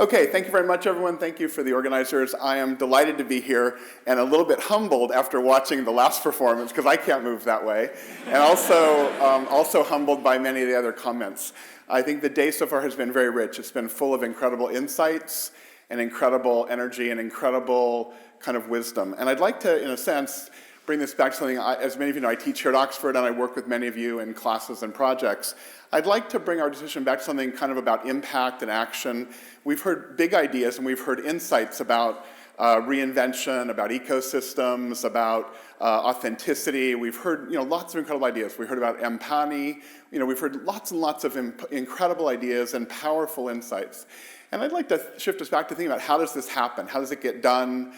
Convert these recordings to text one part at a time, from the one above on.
Okay, thank you very much, everyone. Thank you for the organizers. I am delighted to be here and a little bit humbled after watching the last performance, because I can't move that way, and also humbled by many of the other comments. I think the day so far has been very rich. It's been full of incredible insights and incredible energy and incredible kind of wisdom. And I'd like to, in a sense, bring this back to something, as many of you know, I teach here at Oxford and I work with many of you in classes and projects. I'd like to bring our discussion back to something kind of about impact and action. We've heard big ideas and we've heard insights about reinvention, about ecosystems, about authenticity. We've heard lots of incredible ideas. We heard about empathy. We've heard lots and lots of incredible ideas and powerful insights. And I'd like to shift us back to thinking about how does this happen? How does it get done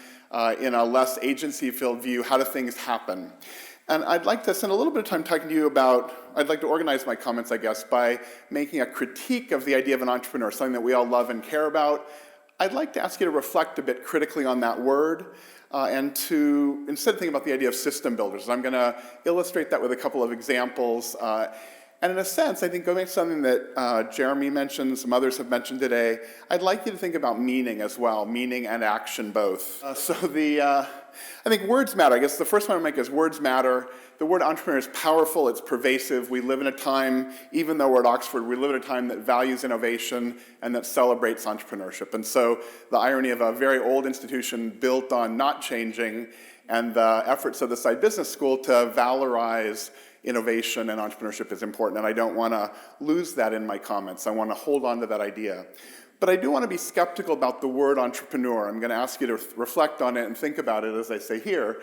in a less agency-filled view? How do things happen? And I'd like to spend a little bit of time talking to you about, I'd like to organize my comments, I guess, by making a critique of the idea of an entrepreneur, something that we all love and care about. I'd like to ask you to reflect a bit critically on that word and to instead think about the idea of system builders. I'm going to illustrate that with a couple of examples. And in a sense, I think going back to something that Jeremy mentioned, some others have mentioned today, I'd like you to think about meaning as well, meaning and action both. I think words matter. I guess the first one I make is words matter. The word entrepreneur is powerful, it's pervasive. We live in a time, even though we're at Oxford, we live in a time that values innovation and that celebrates entrepreneurship. And so the irony of a very old institution built on not changing and the efforts of the Side Business School to valorize innovation and entrepreneurship is important, and I don't want to lose that in my comments. I want to hold on to that idea. But I do want to be skeptical about the word entrepreneur. I'm going to ask you to reflect on it and think about it as I say here.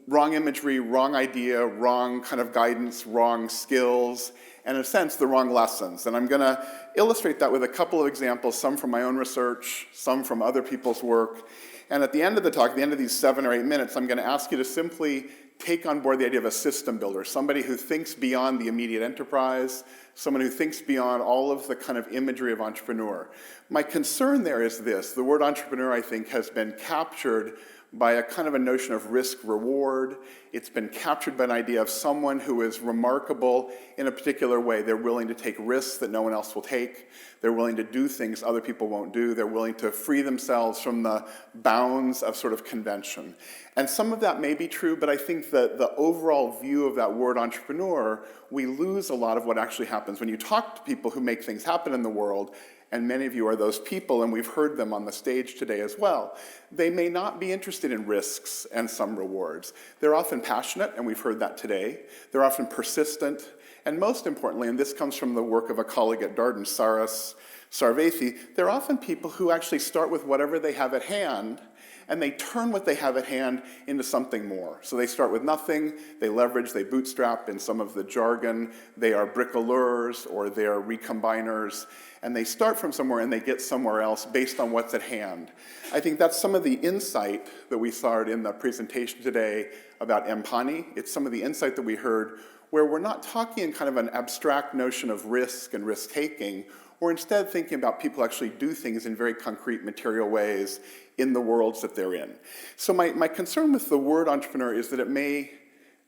Wrong imagery, wrong idea, wrong kind of guidance, wrong skills, and in a sense, the wrong lessons. And I'm going to illustrate that with a couple of examples, some from my own research, some from other people's work. And at the end of the talk, at the end of these 7 or 8 minutes, I'm going to ask you to simply take on board the idea of a system builder, somebody who thinks beyond the immediate enterprise, someone who thinks beyond all of the kind of imagery of entrepreneur. My concern there is this: the word entrepreneur, I think, has been captured by a kind of a notion of risk-reward. It's been captured by an idea of someone who is remarkable in a particular way. They're willing to take risks that no one else will take. They're willing to do things other people won't do. They're willing to free themselves from the bounds of sort of convention. And some of that may be true, but I think that the overall view of that word entrepreneur, we lose a lot of what actually happens. When you talk to people who make things happen in the world, and many of you are those people, and we've heard them on the stage today as well, they may not be interested in risks and some rewards. They're often passionate, and we've heard that today. They're often persistent, and most importantly, and this comes from the work of a colleague at Darden, Saras Sarvathi, they're often people who actually start with whatever they have at hand, and they turn what they have at hand into something more. So they start with nothing, they leverage, they bootstrap. In some of the jargon, they are bricoleurs or they are recombiners, and they start from somewhere and they get somewhere else based on what's at hand. I think that's some of the insight that we saw in the presentation today about empathy. It's some of the insight that we heard where we're not talking in kind of an abstract notion of risk and risk-taking. We're instead thinking about people actually do things in very concrete material ways in the worlds that they're in. So my concern with the word entrepreneur is that it may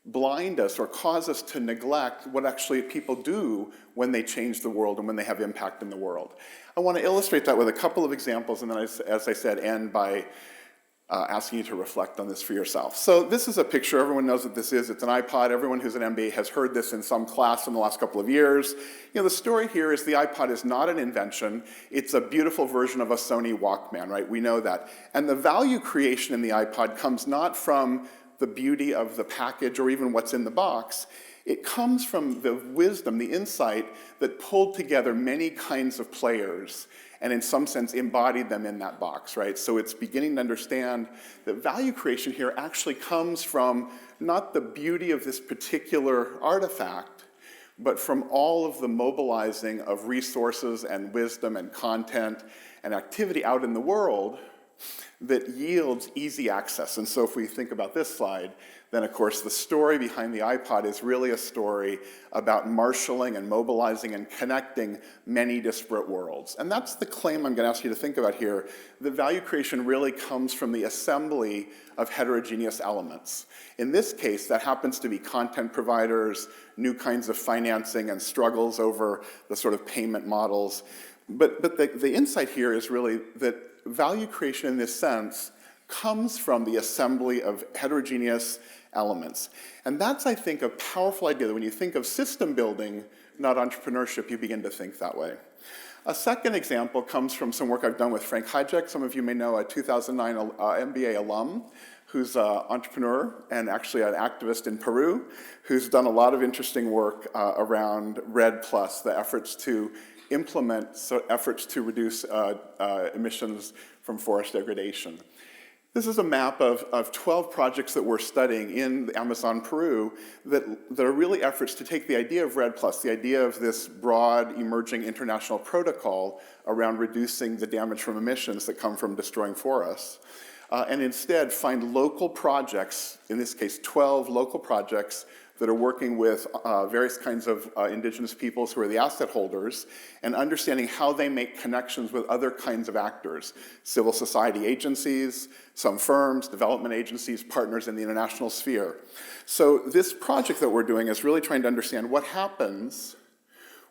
blind us or cause us to neglect what actually people do when they change the world and when they have impact in the world. I want to illustrate that with a couple of examples, and then, as I said, end by asking you to reflect on this for yourself. So this is a picture. Everyone knows what this is. It's an iPod. Everyone who's an MBA has heard this in some class in the last couple of years. The story here is the iPod is not an invention. It's a beautiful version of a Sony Walkman, right? We know that. And the value creation in the iPod comes not from the beauty of the package or even what's in the box. It comes from the wisdom, the insight that pulled together many kinds of players and in some sense embodied them in that box, right? So it's beginning to understand that value creation here actually comes from not the beauty of this particular artifact, but from all of the mobilizing of resources and wisdom and content and activity out in the world that yields easy access. And so if we think about this slide, then of course the story behind the iPod is really a story about marshaling and mobilizing and connecting many disparate worlds. And that's the claim I'm going to ask you to think about here. The value creation really comes from the assembly of heterogeneous elements. In this case, that happens to be content providers, new kinds of financing, and struggles over the sort of payment models. But the insight here is really that value creation in this sense comes from the assembly of heterogeneous elements. And that's, I think, a powerful idea that when you think of system building, not entrepreneurship, you begin to think that way. A second example comes from some work I've done with Frank Hajek. Some of you may know a 2009 MBA alum who's an entrepreneur and actually an activist in Peru, who's done a lot of interesting work around REDD+, the efforts to implement efforts to reduce emissions from forest degradation. This is a map of 12 projects that we're studying in the Amazon, Peru, that are really efforts to take the idea of REDD+, the idea of this broad, emerging international protocol around reducing the damage from emissions that come from destroying forests, and instead find local projects, in this case 12 local projects, that are working with various kinds of indigenous peoples who are the asset holders and understanding how they make connections with other kinds of actors, civil society agencies, some firms, development agencies, partners in the international sphere. So this project that we're doing is really trying to understand what happens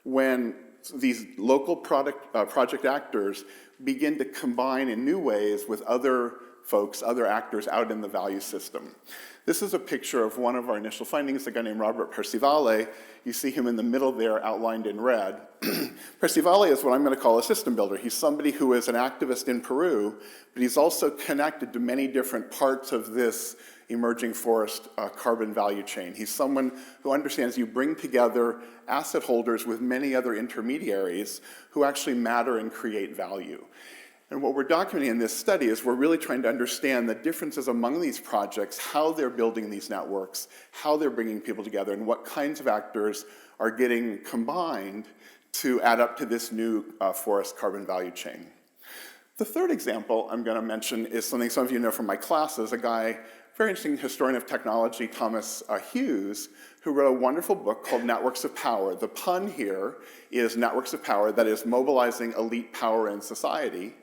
when these local project actors begin to combine in new ways with other folks, other actors out in the value system. This is a picture of one of our initial findings, a guy named Robert Percivale. You see him in the middle there, outlined in red. Percivale is what I'm going to call a system builder. He's somebody who is an activist in Peru, but he's also connected to many different parts of this emerging forest carbon value chain. He's someone who understands you bring together asset holders with many other intermediaries who actually matter and create value. And what we're documenting in this study is we're really trying to understand the differences among these projects, how they're building these networks, how they're bringing people together, and what kinds of actors are getting combined to add up to this new forest carbon value chain. The third example I'm going to mention is something some of you know from my classes, a guy, very interesting historian of technology, Thomas Hughes, who wrote a wonderful book called Networks of Power. The pun here is networks of power, that is mobilizing elite power in society.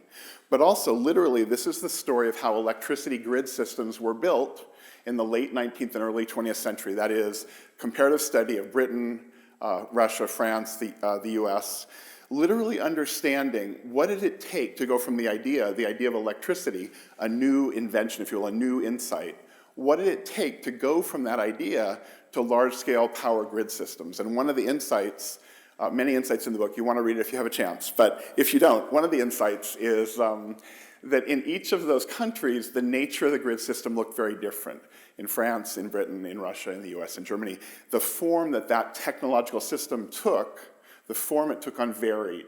But also, literally, this is the story of how electricity grid systems were built in the late 19th and early 20th century. That is, comparative study of Britain, Russia, France, the US, literally understanding what did it take to go from the idea of electricity, a new invention, if you will, a new insight. What did it take to go from that idea to large-scale power grid systems? And one of the insights, many insights in the book, you want to read it if you have a chance, but if you don't, one of the insights is that in each of those countries, the nature of the grid system looked very different. In France, in Britain, in Russia, in the US, in Germany, the form that technological system took, the form it took on varied.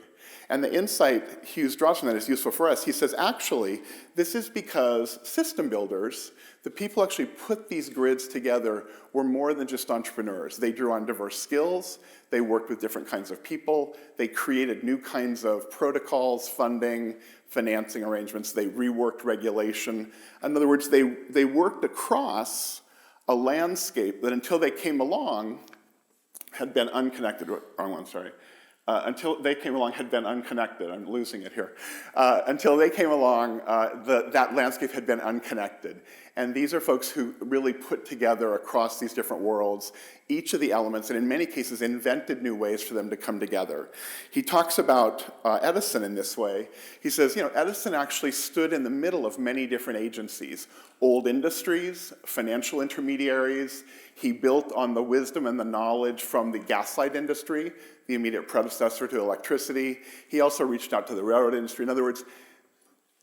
And the insight Hughes draws from that is useful for us. He says, actually, this is because system builders, the people who actually put these grids together, were more than just entrepreneurs. They drew on diverse skills, they worked with different kinds of people, they created new kinds of protocols, funding, financing arrangements, they reworked regulation. In other words, they worked across a landscape that until they came along had been unconnected. Wrong one, sorry. Until they came along had been unconnected. I'm losing it here. Until they came along, that landscape had been unconnected. And these are folks who really put together across these different worlds each of the elements, and in many cases invented new ways for them to come together. He talks about Edison in this way. He says, Edison actually stood in the middle of many different agencies, old industries, financial intermediaries. He built on the wisdom and the knowledge from the gaslight industry, the immediate predecessor to electricity. He also reached out to the railroad industry. In other words,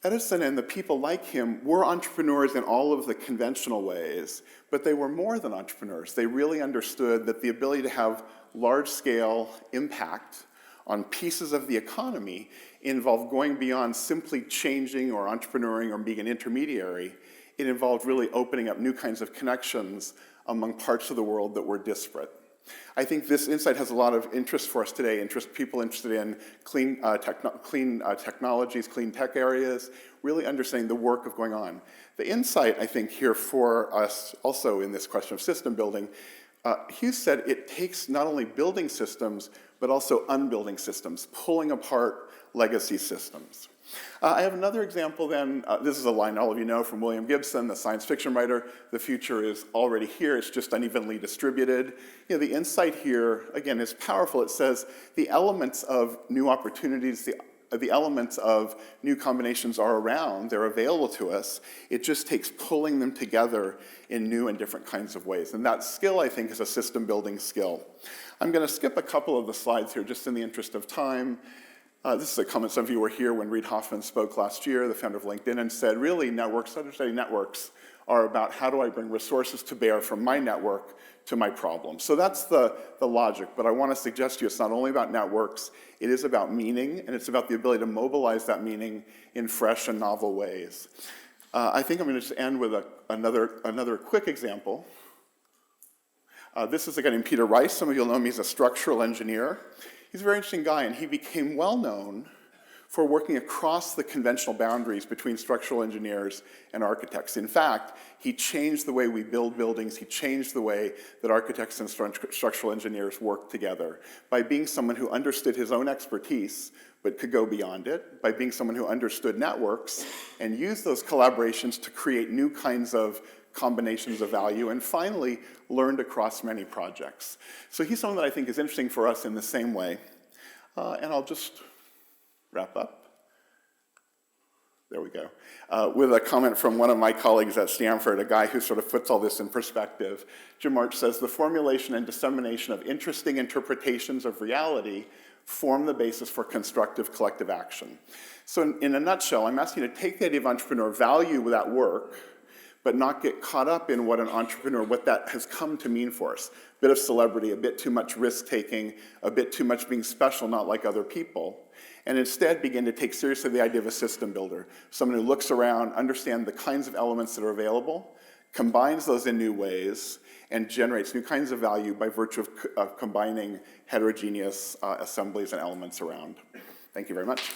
Edison and the people like him were entrepreneurs in all of the conventional ways, but they were more than entrepreneurs. They really understood that the ability to have large-scale impact on pieces of the economy involved going beyond simply changing or entrepreneuring or being an intermediary. It involved really opening up new kinds of connections among parts of the world that were disparate. I think this insight has a lot of interest for us today, people interested in clean technologies, clean tech areas, really understanding the work of going on. The insight, I think, here for us also in this question of system building, Hughes said it takes not only building systems, but also unbuilding systems, pulling apart legacy systems. I have another example then. This is a line all of you know from William Gibson, the science fiction writer. The future is already here, it's just unevenly distributed. You know, the insight here, again, is powerful. It says the elements of new opportunities, the elements of new combinations are around, they're available to us. It just takes pulling them together in new and different kinds of ways. And that skill, I think, is a system building skill. I'm going to skip a couple of the slides here just in the interest of time. This is a comment, some of you were here when Reid Hoffman spoke last year, the founder of LinkedIn, and said, really, understanding networks are about how do I bring resources to bear from my network to my problem. So that's the logic, but I want to suggest to you it's not only about networks, it is about meaning, and it's about the ability to mobilize that meaning in fresh and novel ways. I think I'm going to just end with another quick example. This is a guy named Peter Rice. Some of you will know him, he's a structural engineer. He's a very interesting guy, and he became well known for working across the conventional boundaries between structural engineers and architects. In fact, he changed the way we build buildings, he changed the way that architects and structural engineers work together by being someone who understood his own expertise but could go beyond it, by being someone who understood networks and used those collaborations to create new kinds of combinations of value, and finally learned across many projects. So he's someone that I think is interesting for us in the same way. And I'll just wrap up. There we go. With a comment from one of my colleagues at Stanford, a guy who sort of puts all this in perspective. Jim March says, the formulation and dissemination of interesting interpretations of reality form the basis for constructive collective action. So in a nutshell, I'm asking you to take the idea of entrepreneur, value that work, but not get caught up in what an entrepreneur, what that has come to mean for us. A bit of celebrity, a bit too much risk-taking, a bit too much being special, not like other people, and instead begin to take seriously the idea of a system builder, someone who looks around, understands the kinds of elements that are available, combines those in new ways, and generates new kinds of value by virtue of combining heterogeneous assemblies and elements around. Thank you very much.